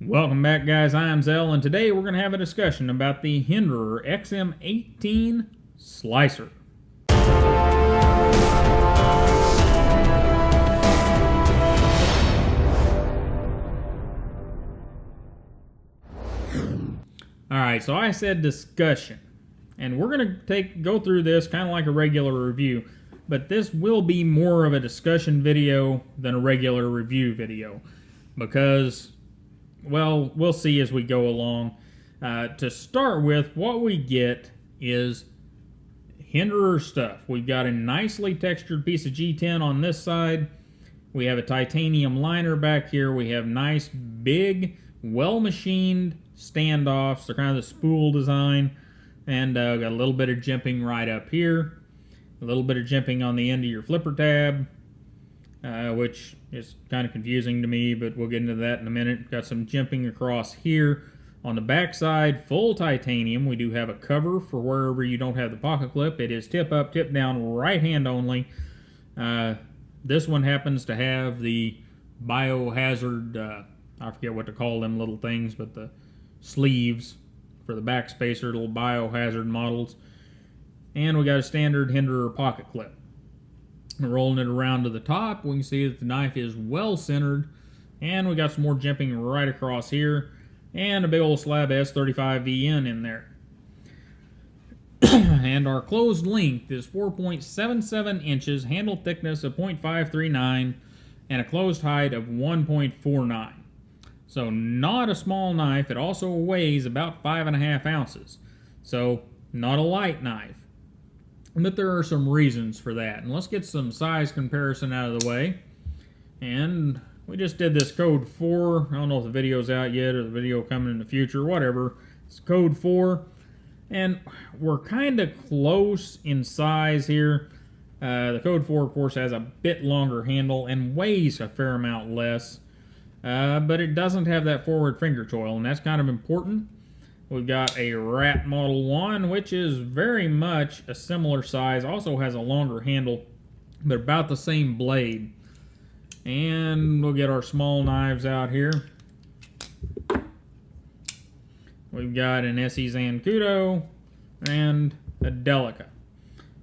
Welcome back, guys. I'm Zell, and today we're going to have a discussion about the Hinderer XM-18 slicer. Alright, so I said discussion, and we're going to go through this kind of like a regular review, but this will be more of a discussion video than a regular review video, because, well, we'll see as we go along. To start with, what we get is Hinderer stuff. We've got a nicely textured piece of G10 on this side. We have a titanium liner back here. We have nice, big, well-machined standoffs. They're kind of the spool design. And got a little bit of jimping right up here. A little bit of jimping on the end of your flipper tab, which is kind of confusing to me, but we'll get into that in a minute. Got some jimping across here. On the back side, full titanium. We do have a cover for wherever you don't have the pocket clip. It is tip up, tip down, right hand only. This one happens to have the biohazard, I forget what to call them little things, but the sleeves for the back spacer, little biohazard models. And we got a standard Hinderer pocket clip. Rolling it around to the top, we can see that the knife is well centered, and we got some more jimping right across here, and a big old slab S35VN in there. And our closed length is 4.77 inches, handle thickness of 0.539, and a closed height of 1.49. So not a small knife. It also weighs about 5.5 ounces. So not a light knife. But there are some reasons for that. And let's get some size comparison out of the way. And we just did this code 4. I don't know if the video's out yet or the video coming in the future, whatever. It's code 4. And we're kind of close in size here. The code 4, of course, has a bit longer handle and weighs a fair amount less. But it doesn't have that forward finger choil, and that's kind of important. We've got a Rat Model 1, which is very much a similar size. Also has a longer handle, but about the same blade. And we'll get our small knives out here. We've got an SE Zancudo and a Delica.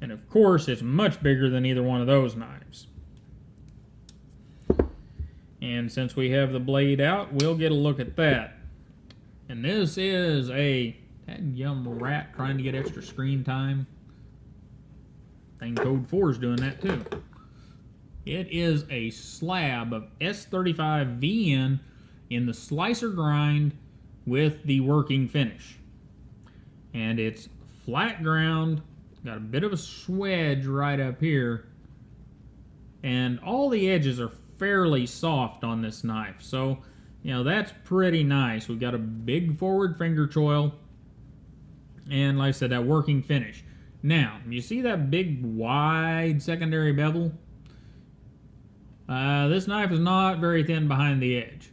And of course, it's much bigger than either one of those knives. And since we have the blade out, we'll get a look at that. And this is a young rat trying to get extra screen time. And code 4 is doing that too. It is a slab of S35VN in the slicer grind with the working finish. And it's flat ground, got a bit of a swedge right up here, and all the edges are fairly soft on this knife. So, you know, that's pretty nice. We've got a big forward finger choil, and like I said, that working finish. Now, you see that big wide secondary bevel? This knife is not very thin behind the edge.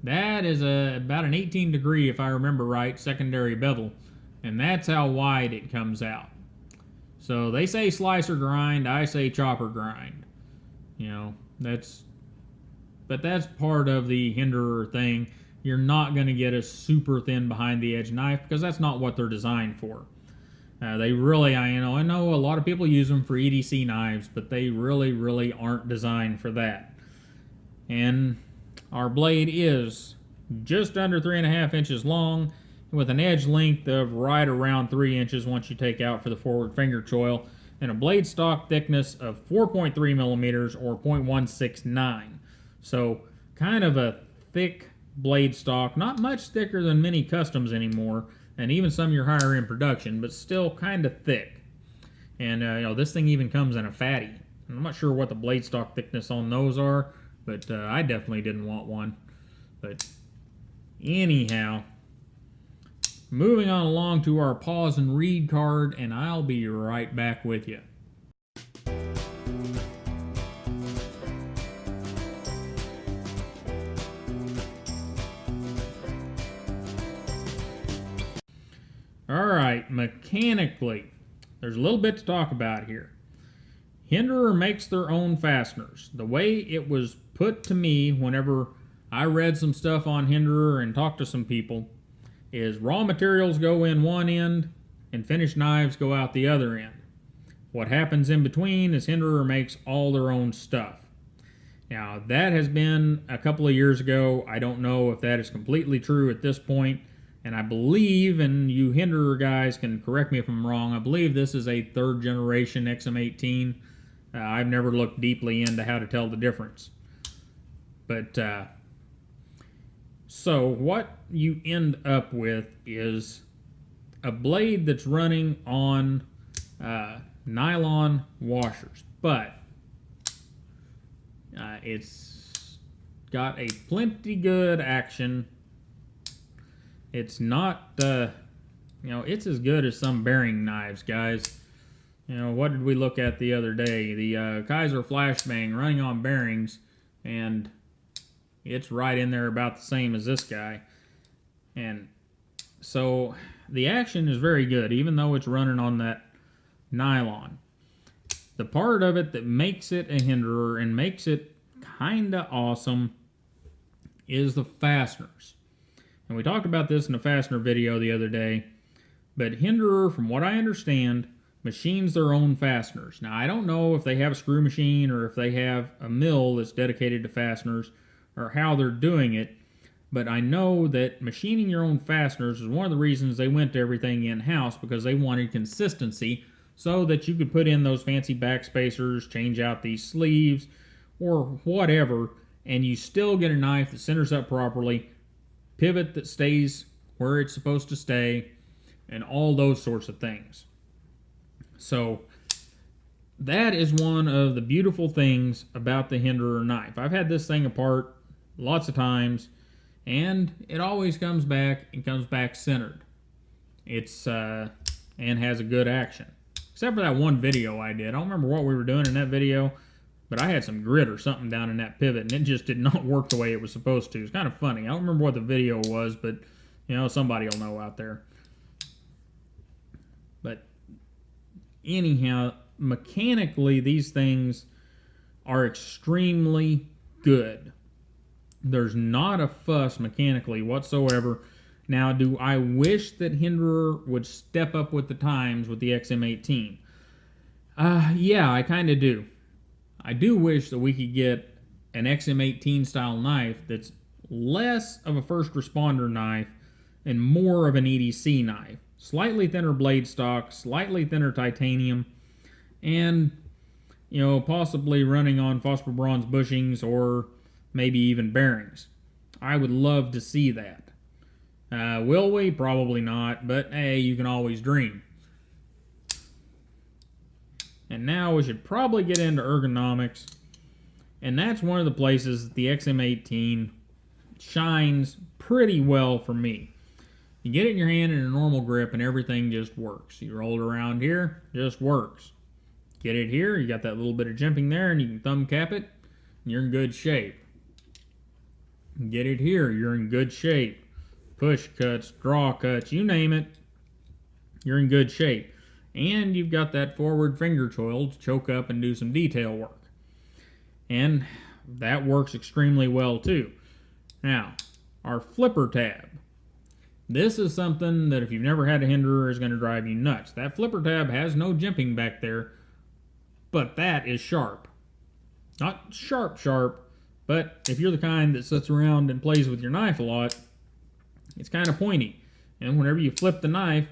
That is about an 18 degree, if I remember right, secondary bevel, and that's how wide it comes out. So they say slicer grind, I say chopper grind. You know, but that's part of the Hinderer thing. You're not going to get a super thin behind the edge knife because that's not what they're designed for. They really, I know a lot of people use them for EDC knives, but they really aren't designed for that. And our blade is just under 3.5 inches long, with an edge length of right around 3 inches once you take out for the forward finger choil, and a blade stock thickness of 4.3 millimeters or 0.169. So kind of a thick blade stock, not much thicker than many customs anymore, and even some you're higher in production, but still kind of thick. And this thing even comes in a fatty. I'm not sure what the blade stock thickness on those are, but I definitely didn't want one. But anyhow, moving on along to our pause and read card, and I'll be right back with you. Alright, mechanically, there's a little bit to talk about here. Hinderer makes their own fasteners. The way it was put to me whenever I read some stuff on Hinderer and talked to some people, is raw materials go in one end and finished knives go out the other end. What happens in between is Hinderer makes all their own stuff. Now, that has been a couple of years ago. I don't know if that is completely true at this point, and I believe, and you Hinderer guys can correct me if I'm wrong, I believe this is a third generation XM-18. I've never looked deeply into how to tell the difference. But, so what you end up with is a blade that's running on nylon washers, but it's got a plenty good action. It's not, it's as good as some bearing knives, guys. What did we look at the other day? The Kaiser Flashbang running on bearings, and it's right in there about the same as this guy. And so the action is very good, even though it's running on that nylon. The part of it that makes it a Hinderer and makes it kinda awesome is the fasteners. And we talked about this in a fastener video the other day, but Hinderer, from what I understand, machines their own fasteners. Now, I don't know if they have a screw machine or if they have a mill that's dedicated to fasteners or how they're doing it, but I know that machining your own fasteners is one of the reasons they went to everything in-house, because they wanted consistency so that you could put in those fancy back spacers, change out these sleeves, or whatever, and you still get a knife that centers up properly, pivot that stays where it's supposed to stay, and all those sorts of things. So that is one of the beautiful things about the Hinderer knife. I've had this thing apart lots of times, and it always comes back and comes back centered. It's and has a good action. Except for that one video I did. I don't remember what we were doing in that video, but I had some grit or something down in that pivot, and it just did not work the way it was supposed to. It's kind of funny. I don't remember what the video was, but somebody will know out there. But anyhow, mechanically, these things are extremely good. There's not a fuss mechanically whatsoever. Now, do I wish that Hinderer would step up with the times with the XM-18? Yeah, I kind of do. I do wish that we could get an XM-18 style knife that's less of a first responder knife and more of an EDC knife. Slightly thinner blade stock, slightly thinner titanium, and, possibly running on phosphor bronze bushings or maybe even bearings. I would love to see that. Will we? Probably not, but hey, you can always dream. And now we should probably get into ergonomics, and that's one of the places that the XM-18 shines pretty well for me. You get it in your hand in a normal grip and everything just works. You roll it around here, just works. Get it here, you got that little bit of jimping there, and you can thumb cap it, and you're in good shape. Get it here, you're in good shape. Push cuts, draw cuts, you name it, you're in good shape. And you've got that forward finger choil to choke up and do some detail work. And that works extremely well too. Now, our flipper tab. This is something that if you've never had a Hinderer is going to drive you nuts. That flipper tab has no jimping back there, but that is sharp. Not sharp, but if you're the kind that sits around and plays with your knife a lot, it's kind of pointy. And whenever you flip the knife,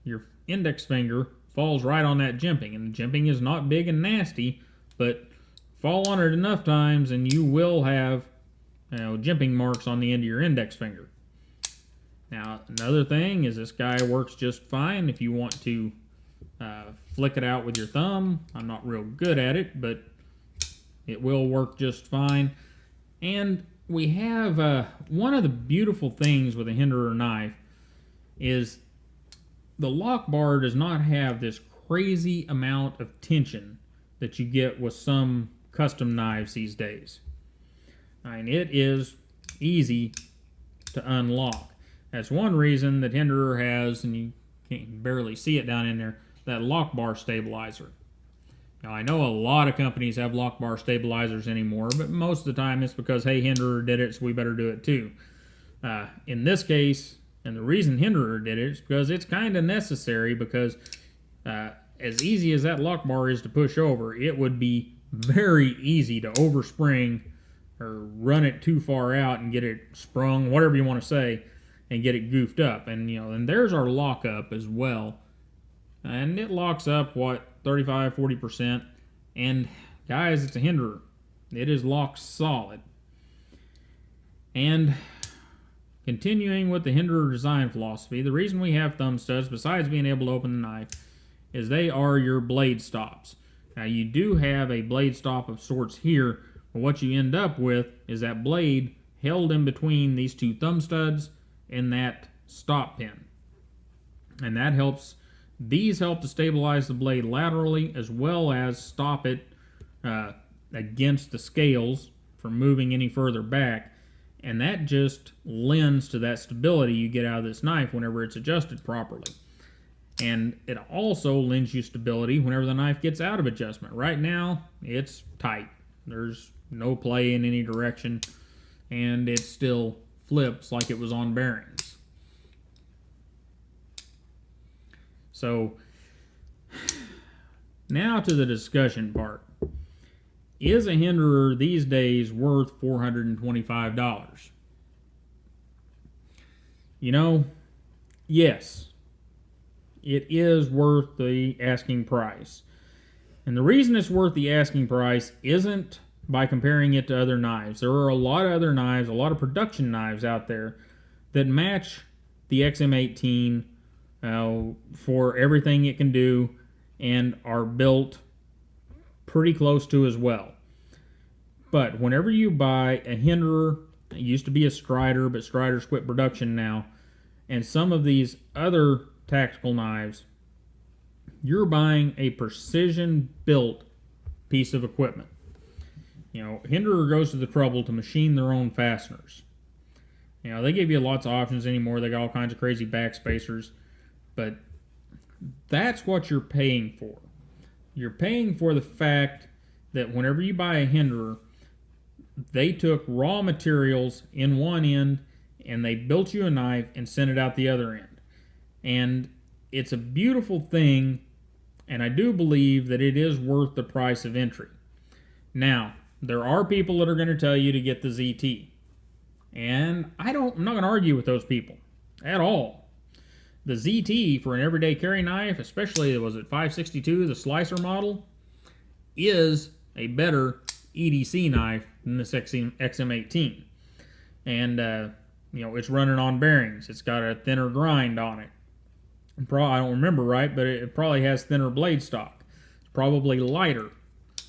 your index finger falls right on that jimping. And the jimping is not big and nasty, but fall on it enough times and you will have jimping marks on the end of your index finger. Now, another thing is this guy works just fine if you want to flick it out with your thumb. I'm not real good at it, but it will work just fine. And we have one of the beautiful things with a Hinderer knife is the lock bar does not have this crazy amount of tension that you get with some custom knives these days. I mean, it is easy to unlock. That's one reason that Hinderer has, and you can't barely see it down in there, that lock bar stabilizer. Now, I know a lot of companies have lock bar stabilizers anymore, but most of the time it's because, hey, Hinderer did it, so we better do it too. In this case, and the reason Hinderer did it is because it's kind of necessary, because as easy as that lock bar is to push over, it would be very easy to overspring or run it too far out and get it sprung, whatever you want to say, and get it goofed up. And and there's our lockup as well. And it locks up, what, 35-40%. And guys, it's a Hinderer. It is locked solid. And continuing with the Hinderer design philosophy, the reason we have thumb studs, besides being able to open the knife, is they are your blade stops. Now, you do have a blade stop of sorts here, but what you end up with is that blade held in between these two thumb studs and that stop pin. And that helps. These help to stabilize the blade laterally, as well as stop it against the scales from moving any further back. And that just lends to that stability you get out of this knife whenever it's adjusted properly. And it also lends you stability whenever the knife gets out of adjustment. Right now, it's tight. There's no play in any direction, and it still flips like it was on bearings. So, now to the discussion part. Is a Hinderer these days worth $425? Yes. It is worth the asking price. And the reason it's worth the asking price isn't by comparing it to other knives. There are a lot of other knives, a lot of production knives out there that match the XM-18 for everything it can do and are built pretty close to as well. But whenever you buy a Hinderer, it used to be a Strider, but Strider's quit production now, and some of these other tactical knives, you're buying a precision-built piece of equipment. Hinderer goes to the trouble to machine their own fasteners. They give you lots of options anymore. They got all kinds of crazy backspacers. But that's what you're paying for. You're paying for the fact that whenever you buy a Hinderer, they took raw materials in one end and they built you a knife and sent it out the other end. And it's a beautiful thing, and I do believe that it is worth the price of entry. Now, there are people that are going to tell you to get the ZT. And I'm not going to argue with those people at all. The ZT for an everyday carry knife, especially, was it 562, the slicer model, is a better EDC knife than this XM-18. And, it's running on bearings. It's got a thinner grind on it. I don't remember right, but it probably has thinner blade stock. It's probably lighter.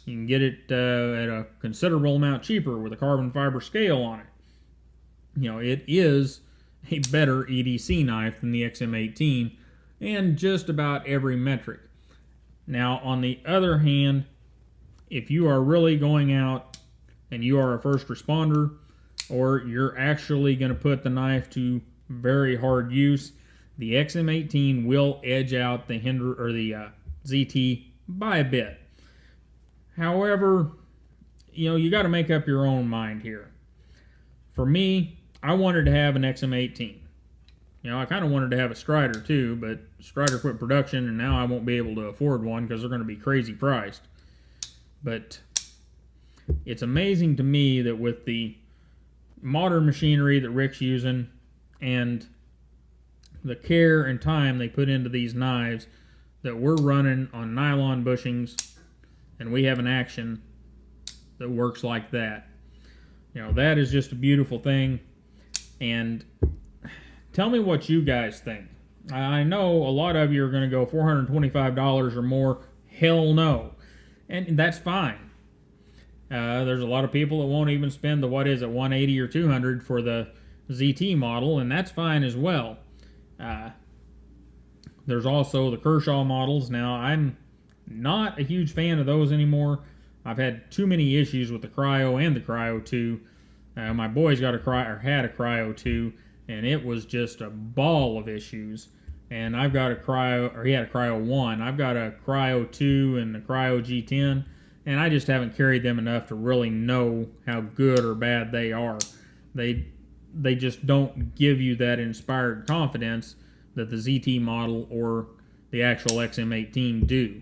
You can get it at a considerable amount cheaper with a carbon fiber scale on it. It is a better EDC knife than the XM-18 and just about every metric. Now, on the other hand, if you are really going out and you are a first responder, or you're actually going to put the knife to very hard use, the XM-18 will edge out the Hinderer or the ZT by a bit. However, you got to make up your own mind here. For me, I wanted to have an XM-18. I kind of wanted to have a Strider too, but Strider quit production and now I won't be able to afford one because they're going to be crazy priced. But it's amazing to me that with the modern machinery that Rick's using and the care and time they put into these knives, that we're running on nylon bushings and we have an action that works like that. That is just a beautiful thing. And tell me what you guys think. I know a lot of you are going to go $425 or more. Hell no. And that's fine. There's a lot of people that won't even spend the, $180 or $200 for the ZT model, and that's fine as well. There's also the Kershaw models. Now, I'm not a huge fan of those anymore. I've had too many issues with the Cryo and the Cryo 2. My boys had a Cryo 2, and it was just a ball of issues. and I've got a Cryo, or he had a Cryo 1. I've got a Cryo 2 and a Cryo G10, and I just haven't carried them enough to really know how good or bad they are. They just don't give you that inspired confidence that the ZT model or the actual XM-18 do.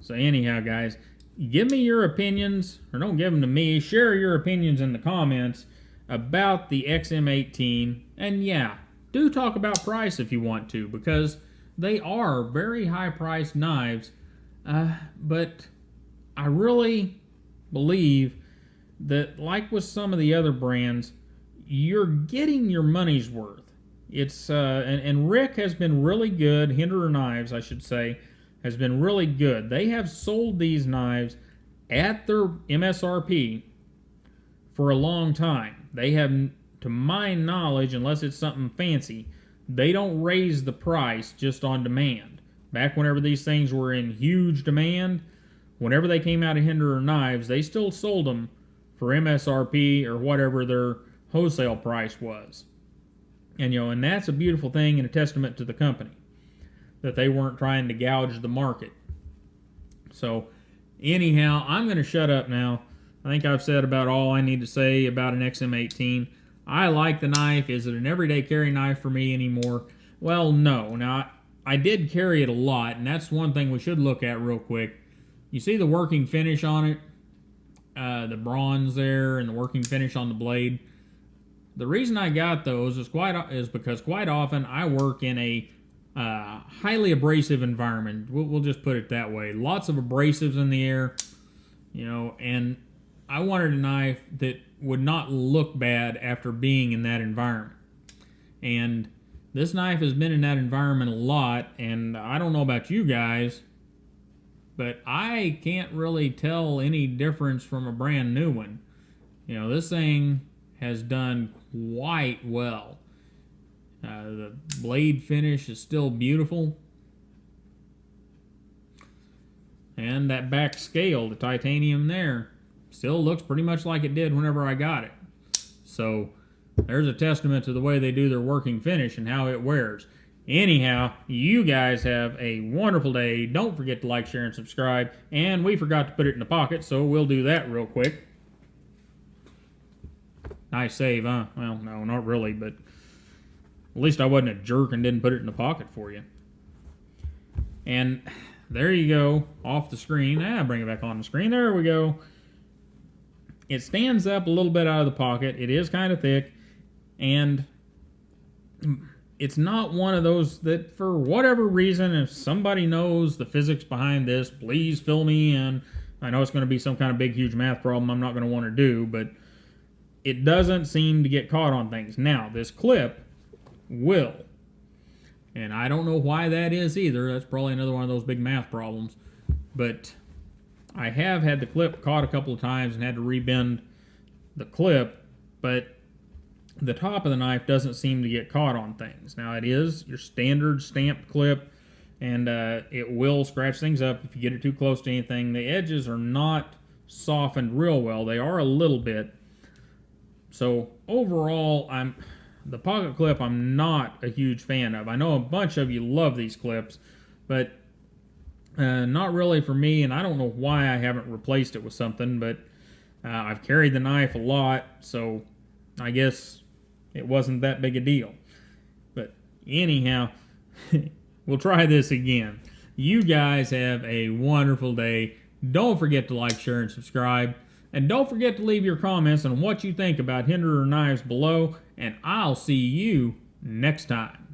So anyhow, guys, give me your opinions, or don't give them to me, share your opinions in the comments about the XM-18, and yeah, do talk about price if you want to, because they are very high-priced knives, but I really believe that, like with some of the other brands, you're getting your money's worth. It's and Rick has been really good. Hinderer Knives, I should say, has been really good. They have sold these knives at their MSRP for a long time. They have, to my knowledge, unless it's something fancy, they don't raise the price just on demand. Back whenever these things were in huge demand, whenever they came out of Hinderer Knives, they still sold them for MSRP or whatever their wholesale price was. And and that's a beautiful thing and a testament to the company, that they weren't trying to gouge the market. So anyhow, I'm going to shut up now. I think I've said about all I need to say about an XM-18. I like the knife. Is it an everyday carry knife for me anymore? Well, no. Now, I did carry it a lot, and that's one thing we should look at real quick. You see the working finish on it? The bronze there and the working finish on the blade. The reason I got those is because quite often I work in a highly abrasive environment. We'll just put it that way. Lots of abrasives in the air, and I wanted a knife that would not look bad after being in that environment. And this knife has been in that environment a lot, and I don't know about you guys, but I can't really tell any difference from a brand new one. This thing has done quite well. The blade finish is still beautiful. And that back scale, the titanium there, still looks pretty much like it did whenever I got it. So there's a testament to the way they do their working finish and how it wears. Anyhow, you guys have a wonderful day. Don't forget to like, share, and subscribe. And we forgot to put it in the pocket, so we'll do that real quick. Nice save, huh? Well, no, not really, but at least I wasn't a jerk and didn't put it in the pocket for you. And there you go, off the screen. Bring it back on the screen. There we go. It stands up a little bit out of the pocket. It is kind of thick, and it's not one of those that, for whatever reason, if somebody knows the physics behind this, please fill me in. I know it's going to be some kind of big, huge math problem I'm not going to want to do, but it doesn't seem to get caught on things. Now, this clip will, and I don't know why that is either. That's probably another one of those big math problems, but I have had the clip caught a couple of times and had to rebend the clip, but the top of the knife doesn't seem to get caught on things. Now, it is your standard stamped clip, and it will scratch things up if you get it too close to anything. The edges are not softened real well. They are a little bit. So overall, the pocket clip I'm not a huge fan of. I know a bunch of you love these clips, but not really for me, and I don't know why I haven't replaced it with something, but I've carried the knife a lot, so I guess it wasn't that big a deal. But anyhow, we'll try this again. You guys have a wonderful day. Don't forget to like, share, and subscribe. And don't forget to leave your comments on what you think about Hinderer Knives below, and I'll see you next time.